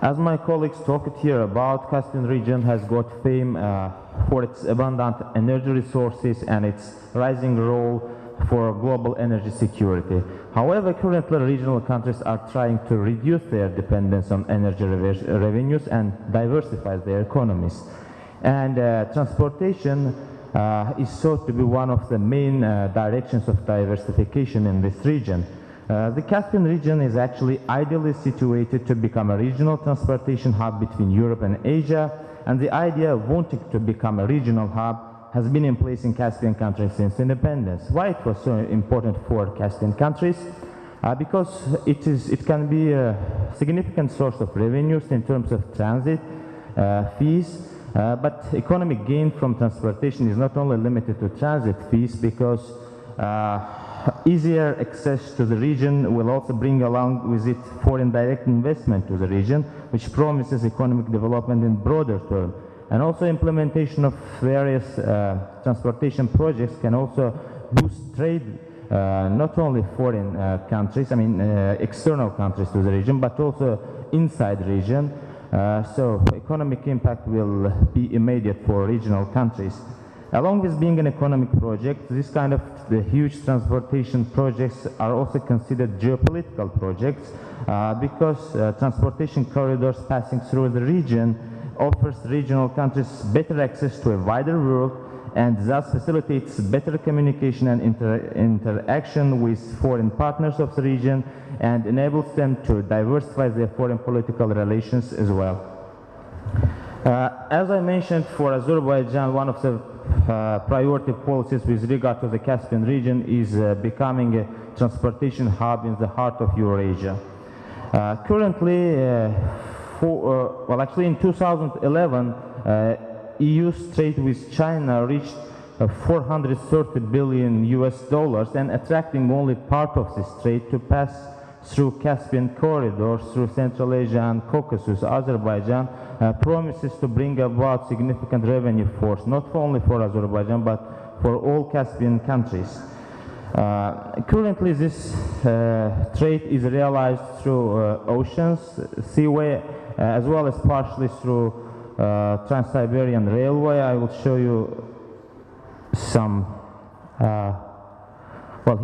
As my colleagues talked here about, Caspian region has got fame for its abundant energy resources and its rising role for global energy security. However, currently regional countries are trying to reduce their dependence on energy revenues and diversify their economies. And transportation is thought to be one of the main directions of diversification in this region. The Caspian region is actually ideally situated to become a regional transportation hub between Europe and Asia, and the idea of wanting to become a regional hub has been in place in Caspian countries since independence. Why it was so important for Caspian countries? Because it can be a significant source of revenues in terms of transit fees, but economic gain from transportation is not only limited to transit fees, because easier access to the region will also bring along with it foreign direct investment to the region, which promises economic development in broader term. And also implementation of various transportation projects can also boost trade, not only foreign countries, external countries to the region, but also inside the region. So economic impact will be immediate for regional countries. Along with being an economic project, this kind of the huge transportation projects are also considered geopolitical projects because transportation corridors passing through the region offers regional countries better access to a wider world and thus facilitates better communication and interaction with foreign partners of the region and enables them to diversify their foreign political relations as well. As I mentioned, for Azerbaijan, one of the priority policies with regard to the Caspian region is becoming a transportation hub in the heart of Eurasia. Currently, in 2011, EU's trade with China reached 430 billion US dollars, and attracting only part of this trade to pass through Caspian corridors through Central Asia and Caucasus. Azerbaijan promises to bring about significant revenue force, not only for Azerbaijan, but for all Caspian countries. Currently, this trade is realized through oceans, seaway, as well as partially through Trans-Siberian Railway. I will show you some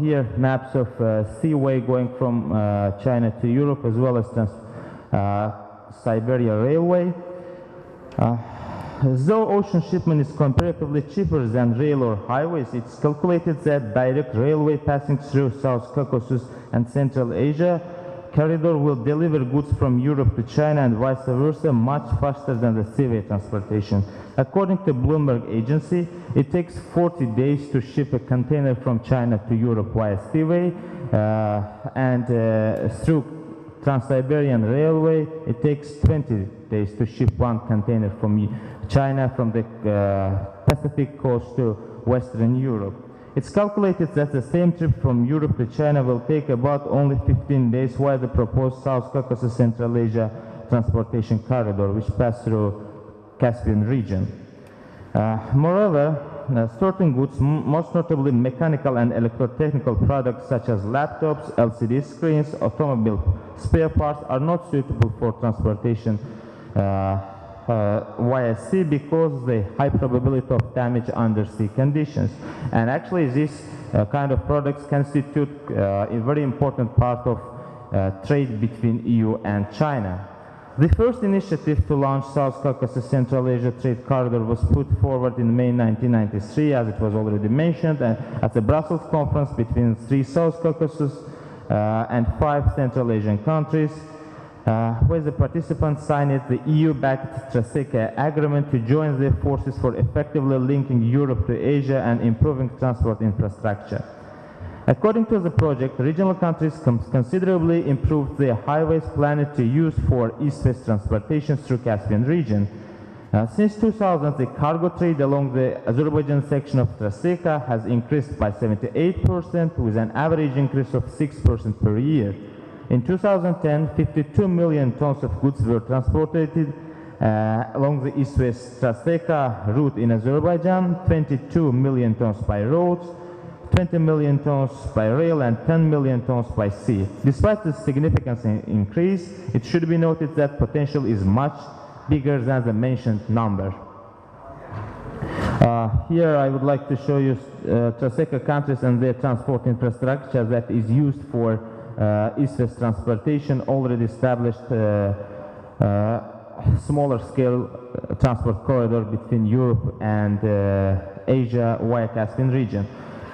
here maps of seaway going from China to Europe, as well as Trans-Siberia Railway. Though ocean shipment is comparatively cheaper than rail or highways, it's calculated that direct railway passing through South Caucasus and Central Asia corridor will deliver goods from Europe to China and vice versa much faster than the seaway transportation. According to Bloomberg agency, it takes 40 days to ship a container from China to Europe via seaway, and through Trans-Siberian Railway, it takes 20 days to ship one container from China from the Pacific coast to Western Europe. It's calculated that the same trip from Europe to China will take about only 15 days, while the proposed South Caucasus Central Asia transportation corridor, which passes through Caspian region. Moreover, certain goods, most notably mechanical and electrotechnical products such as laptops, LCD screens, automobile spare parts, are not suitable for transportation via sea because of the high probability of damage under sea conditions. And actually, these kind of products constitute a very important part of trade between EU and China. The first initiative to launch South Caucasus Central Asia Trade Corridor was put forward in May 1993, as it was already mentioned, at the Brussels conference between 3 South Caucasus and 5 Central Asian countries, where the participants signed the EU-backed Traseka agreement to join their forces for effectively linking Europe to Asia and improving transport infrastructure. According to the project, regional countries considerably improved their highways planned to use for east-west transportation through Caspian region. Since 2000, the cargo trade along the Azerbaijan section of Traseka has increased by 78%, with an average increase of 6% per year. In 2010, 52 million tons of goods were transported along the east-west Traseka route in Azerbaijan, 22 million tons by roads, 20 million tons by rail and 10 million tons by sea. Despite the significant increase, it should be noted that potential is much bigger than the mentioned number. Here I would like to show you Traseka countries and their transport infrastructure that is used for east-west transportation, already established smaller scale transport corridor between Europe and Asia via Caspian region.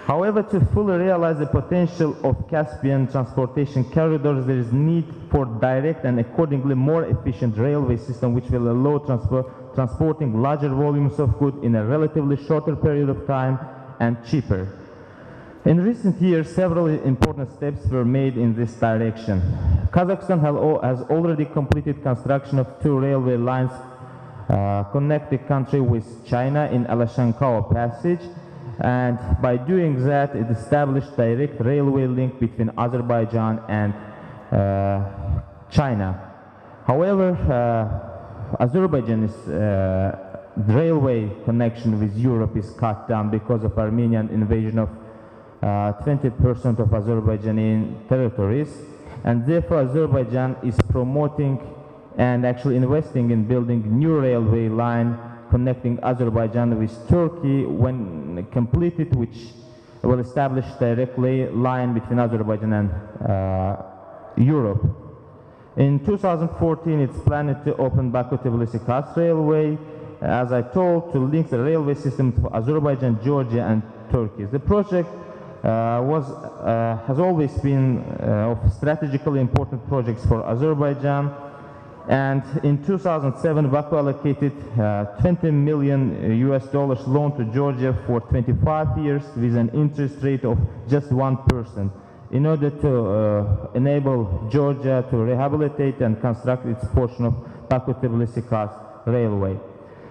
However, to fully realize the potential of Caspian transportation corridors, there is need for direct and accordingly more efficient railway system which will allow transporting larger volumes of goods in a relatively shorter period of time and cheaper. In recent years, several important steps were made in this direction. Kazakhstan has already completed construction of 2 railway lines connecting the country with China in Alashankao Passage, and by doing that, it established direct railway link between Azerbaijan and China. However, Azerbaijan's railway connection with Europe is cut down because of Armenian invasion of 20% of Azerbaijani territories, and therefore Azerbaijan is promoting and actually investing in building new railway line connecting Azerbaijan with Turkey when completed, which will establish directly line between Azerbaijan and Europe. In 2014, it's planned to open Baku-Tbilisi-Kars railway, as I told, to link the railway system to Azerbaijan, Georgia, and Turkey. The project has always been of strategically important projects for Azerbaijan, and in 2007 Baku allocated $20 million loan to Georgia for 25 years with an interest rate of just 1% in order to enable Georgia to rehabilitate and construct its portion of Baku-Tbilisi-Kars railway.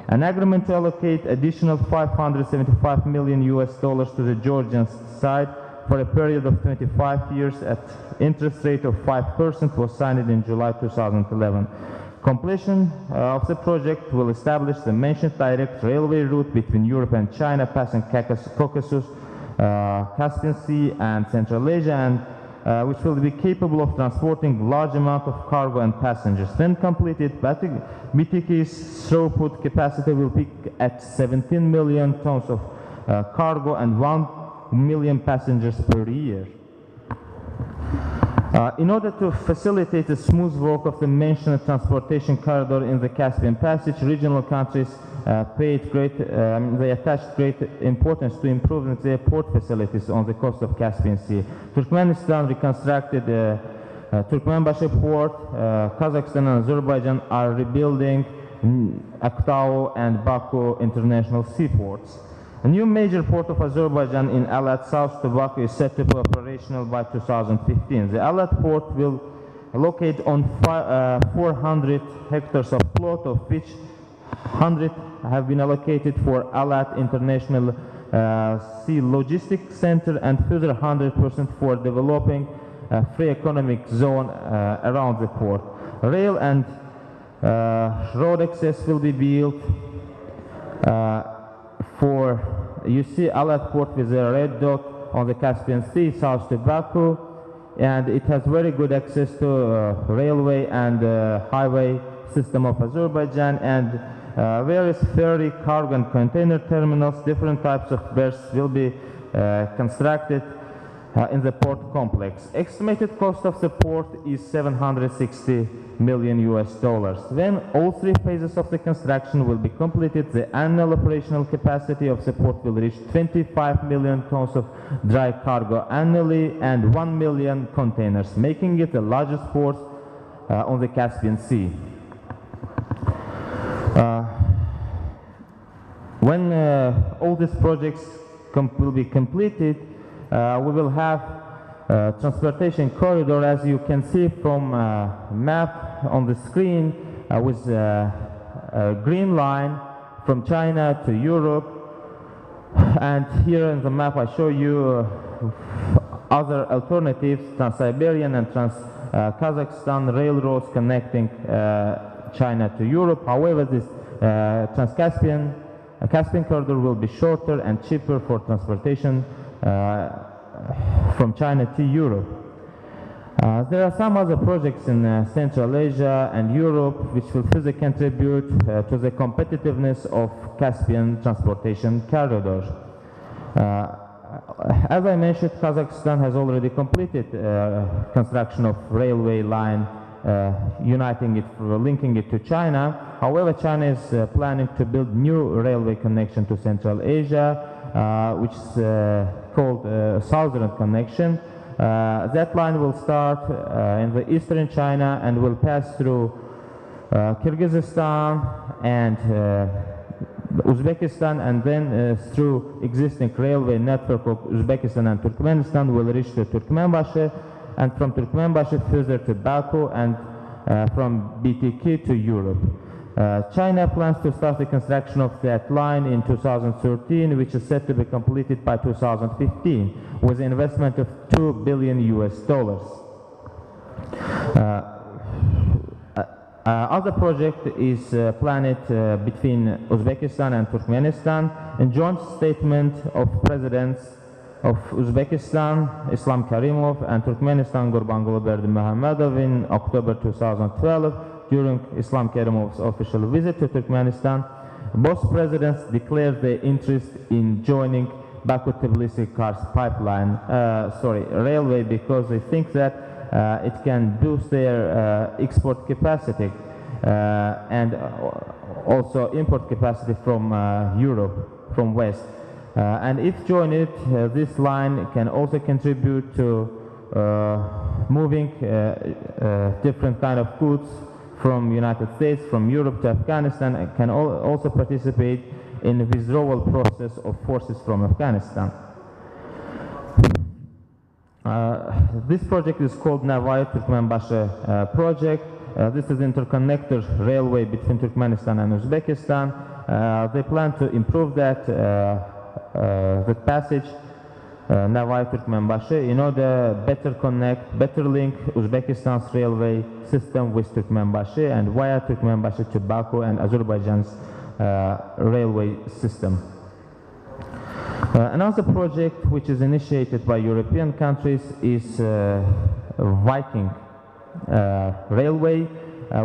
An agreement to allocate additional $575 million to the Georgian side for a period of 25 years at interest rate of 5% was signed in July 2011. Completion of the project will establish the mentioned direct railway route between Europe and China, passing Caucasus, Caspian Sea and Central Asia, and which will be capable of transporting large amount of cargo and passengers. When completed, BTK's throughput capacity will peak at 17 million tons of cargo and 1 million passengers per year. In order to facilitate the smooth work of the mentioned transportation corridor in the Caspian Passage, regional countries they attached great importance to improving their port facilities on the coast of Caspian Sea. Turkmenistan reconstructed Turkmenbashi port. Kazakhstan and Azerbaijan are rebuilding Aktau and Baku international seaports. A new major port of Azerbaijan in Alat, south to Baku, is set to be operational by 2015. The Alat port will locate on 400 hectares of plot, of which 100 have been allocated for Alat International Sea Logistics Center and further 100% for developing a free economic zone around the port. Rail and road access will be built you see Alat port with a red dot on the Caspian Sea, south to Baku, and it has very good access to railway and highway system of Azerbaijan, and various ferry, cargo and container terminals. Different types of berths will be constructed in the port complex. Estimated cost of the port is $760 million. When all 3 phases of the construction will be completed, the annual operational capacity of the port will reach 25 million tons of dry cargo annually and 1 million containers, making it the largest port on the Caspian Sea. When all these projects will be completed, we will have transportation corridor, as you can see from map on the screen, with a green line from China to Europe, and here in the map I show you other alternatives, Trans-Siberian and Trans-Kazakhstan railroads connecting China to Europe. However, this Caspian corridor will be shorter and cheaper for transportation from China to Europe. There are some other projects in Central Asia and Europe which will further contribute to the competitiveness of Caspian transportation corridor. As I mentioned, Kazakhstan has already completed construction of railway line linking it to China. However, China is planning to build new railway connection to Central Asia, which is called Southern Connection. That line will start in the eastern China and will pass through Kyrgyzstan and Uzbekistan, and then through existing railway network of Uzbekistan and Turkmenistan will reach to Turkmenbashi, and from Turkmenbashi further to Baku, and from BTK to Europe. China plans to start the construction of that line in 2013, which is set to be completed by 2015, with an investment of $2 billion. Other project is planned between Uzbekistan and Turkmenistan. In joint statement of presidents of Uzbekistan, Islam Karimov, and Turkmenistan, Gurbanguly Berdimuhamedov in October 2012, during Islam Karimov's official visit to Turkmenistan, both presidents declared their interest in joining Baku-Tbilisi-Kars pipeline, railway, because they think that it can boost their export capacity and also import capacity from Europe, from West. And if joined, this line can also contribute to moving different kind of goods from United States, from Europe to Afghanistan, and can also participate in the withdrawal process of forces from Afghanistan. This project is called Navai Turkmenbashi project. This is interconnector railway between Turkmenistan and Uzbekistan. They plan to improve that passage, Navai Turkmenbashi, in order better connect, better link Uzbekistan's railway system with Turkmenbashi, and via Turkmenbashi to Baku and Azerbaijan's railway system. Another project which is initiated by European countries is Viking railway,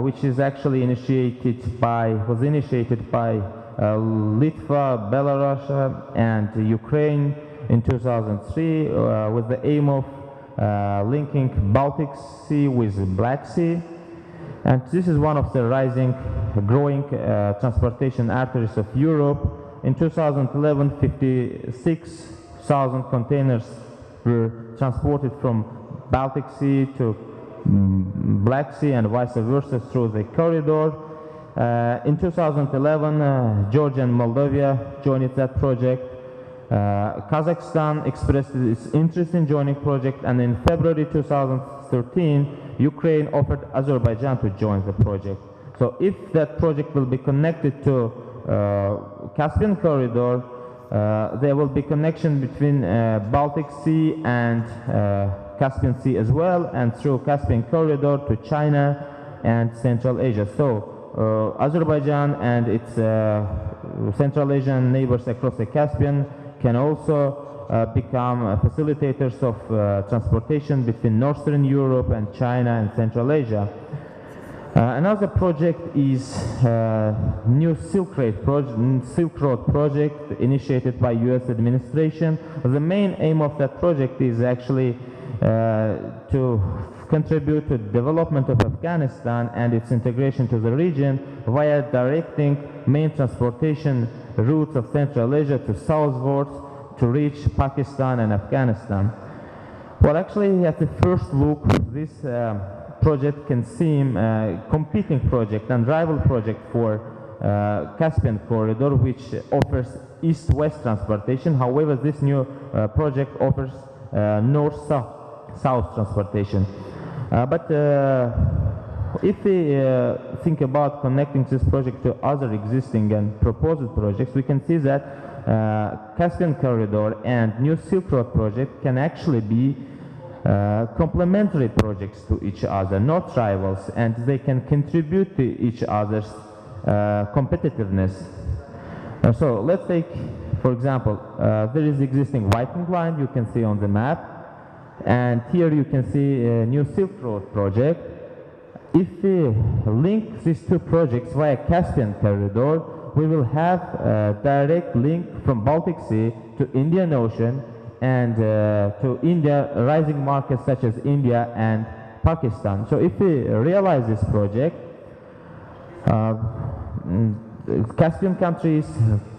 which is actually was initiated by Litva, Belarus, and Ukraine in 2003 with the aim of linking Baltic Sea with Black Sea. And this is one of the growing transportation arteries of Europe. In 2011, 56,000 containers were transported from Baltic Sea to Black Sea and vice versa through the corridor. In 2011, Georgia and Moldova joined that project. Kazakhstan expressed its interest in joining the project, and in February 2013, Ukraine offered Azerbaijan to join the project. So if that project will be connected to Caspian corridor, there will be connection between Baltic Sea and Caspian Sea as well, and through Caspian corridor to China and Central Asia. So Azerbaijan and its Central Asian neighbors across the Caspian can also become facilitators of transportation between Northern Europe and China and Central Asia. Another project is new Silk Road project initiated by U.S. administration. The main aim of that project is actually to contribute to the development of Afghanistan and its integration to the region via directing main transportation routes of Central Asia to southwards to reach Pakistan and Afghanistan. Well, actually, at the first look, this project can seem a competing project and rival project for Caspian corridor, which offers east-west transportation. However, this new project offers north-south transportation. But if we think about connecting this project to other existing and proposed projects, we can see that Caspian corridor and new Silk Road project can actually be complementary projects to each other, not rivals, and they can contribute to each other's competitiveness. So let's take, For example, there is existing Viking line you can see on the map, and here you can see a new Silk Road project. If we link these two projects via Caspian corridor, we will have a direct link from Baltic Sea to Indian Ocean and to India, rising markets such as India and Pakistan. So if we realize this project, Caspian countries,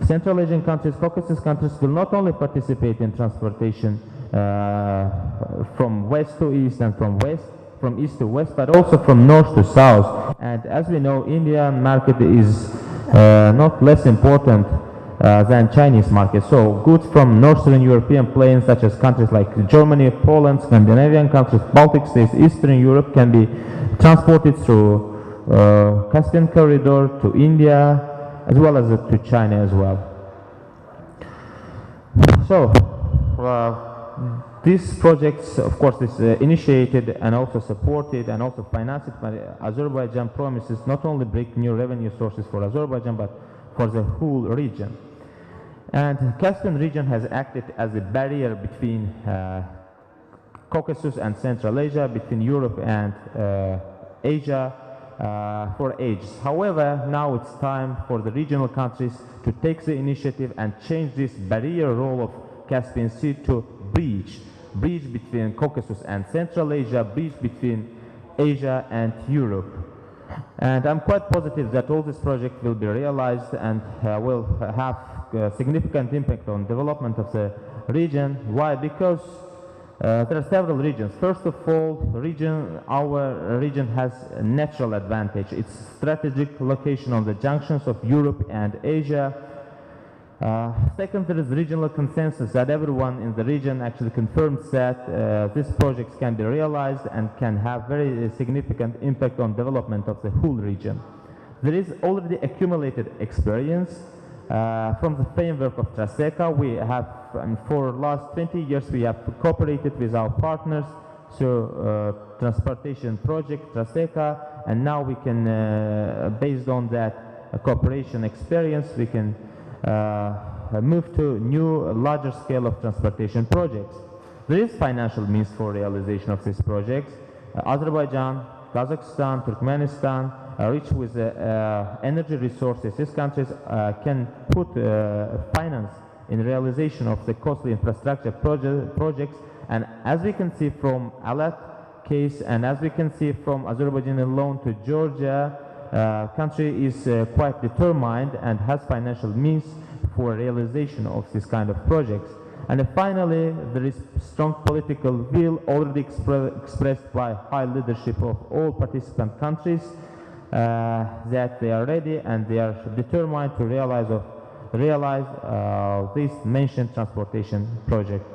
Central Asian countries, Caucasus countries will not only participate in transportation from west to east and from east to west, but also from north to south. And as we know, Indian market is not less important than Chinese market. So goods from Northern European plains, such as countries like Germany, Poland, Scandinavian countries, Baltic states, Eastern Europe, can be transported through Caspian corridor to India, as well as to China as well. So these projects, of course, is initiated and also supported and also financed by Azerbaijan promises not only bring new revenue sources for Azerbaijan, but for the whole region. And Caspian region has acted as a barrier between Caucasus and Central Asia, between Europe and Asia, for ages. However, now it's time for the regional countries to take the initiative and change this barrier role of Caspian Sea to bridge between Caucasus and Central Asia, bridge between Asia and Europe. And I'm quite positive that all this project will be realized and will have a significant impact on development of the region. Why? Because there are several reasons. First of all, our region has a natural advantage. Its strategic location on the junctions of Europe and Asia. Second, there is regional consensus that everyone in the region actually confirms that these projects can be realized and can have very significant impact on development of the whole region. There is already accumulated experience from the framework of Traseka. We have, for the last 20 years, we have cooperated with our partners through transportation project Traseka, and now we can, based on that cooperation experience, we can move to new, larger scale of transportation projects. There is financial means for realization of these projects. Azerbaijan, Kazakhstan, Turkmenistan, rich with energy resources. These countries can put finance in realization of the costly infrastructure projects. And as we can see from Alat case, and as we can see from Azerbaijani loan to Georgia, country is quite determined and has financial means for realization of this kind of projects. And finally, there is strong political will already expressed by high leadership of all participant countries that they are ready and they are determined to realize these mentioned transportation projects.